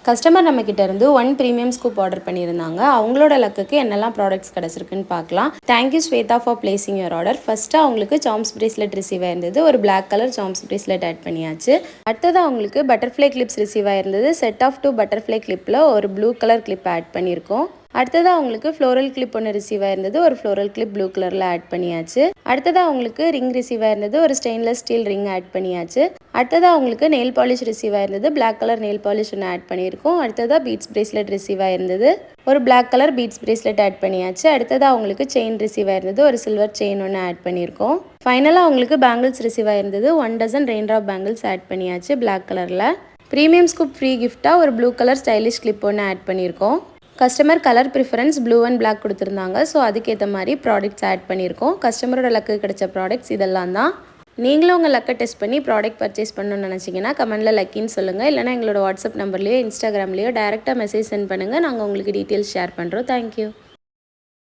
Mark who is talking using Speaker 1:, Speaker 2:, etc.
Speaker 1: Customer நம்மக்கிட்ட இருந்து 1 premium scoop order பண்ணியிருந்தாங்க. அவங்களோட லக்குக்கு என்னெல்லாம் ப்ராடக்ட்ஸ் கிடச்சிருக்குன்னு பார்க்கலாம். Thank you Shweta for placing your order. First அவங்களுக்கு சாம்ஸ் பிரேஸ்லெட் ரிசீவ் ஆயிருந்தது. ஒரு black colour charms bracelet add பண்ணியாச்சு. அடுத்தது அவங்களுக்கு பட்டர்ஃப்ளை கிளிப்ஸ் ரிசீவ் ஆயிருந்தது. செட் ஆஃப் 2 பட்டர்ஃப்ளை கிளிப்பில் ஒரு ப்ளூ கலர் கிளிப் ஆட் பண்ணியிருக்கோம். அடுத்ததாக அவங்களுக்கு ஃப்ளோரல் கிளிப் ஒன்று ரிசீவ் ஆயிருந்தது. ஒரு ஃப்ளோரல் கிளிப் ப்ளூ கலரில் ஆட் பண்ணியாச்சு. அடுத்ததாக அவங்களுக்கு ரிங் ரிசீவ் ஆயிருந்தது. ஒரு ஸ்டெயின்லெஸ் ஸ்டீல் ரிங் ஆட் பண்ணியாச்சு. அடுத்ததாக அவங்களுக்கு நெயில் பாலிஷ் ரிசீவ் ஆயிருந்தது. பிளாக் கலர் நெயில் பாலிஷ் ஒன்று ஆட் பண்ணியிருக்கோம். அடுத்ததாக பீட்ஸ் பிரேஸ்லெட் ரிசீவ் ஆயிருந்தது. ஒரு black colour beads bracelet add பண்ணியாச்சு. அடுத்ததாக அவங்களுக்கு செயின் ரிசீவ் ஆயிருந்தது. ஒரு சில்வர் செயின் ஒன்று ஆட் பண்ணியிருக்கோம். ஃபைனலாக அவங்களுக்கு பேங்கிள்ஸ் ரிசீவ் ஆயிருந்தது. 1 டசன் ரெயின்ட்ராப் பேங்கிள்ஸ் ஆட் பண்ணியாச்சு பிளாக் கலரில். ப்ரீமியம் ஸ்கூப் ஃப்ரீ கிஃப்டாக ஒரு ப்ளூ கலர் ஸ்டைலிஷ் கிளிப் ஒன்று ஆட் பண்ணியிருக்கோம். Customer colour preference blue and black கொடுத்துருந்தாங்க. ஸோ அதுக்கேற்ற மாதிரி ப்ராடக்ட்ஸ் ஆட் பண்ணியிருக்கோம். கஸ்டமரோட லக்கு கிடைச்ச ப்ராடக்ட்ஸ் இதெல்லாம் தான். நீங்களும் உங்கள் லக்கை டெஸ்ட் பண்ணி ப்ராடக்ட் பர்ச்சேஸ் பண்ணணும்னு நினச்சிங்கன்னா கமெண்ட்டில் லக்கின்னு சொல்லுங்கள். இல்லைனா எங்களோட வாட்ஸ்அப் நம்பர்லேயோ இன்ஸ்டாகிராம்லேயோ டேரெக்டாக மெசேஜ் சென்ட் பண்ணுங்கள். நாங்கள் உங்களுக்கு டீட்டெயில்ஸ் ஷேர் பண்ணுறோம். தேங்க்யூ.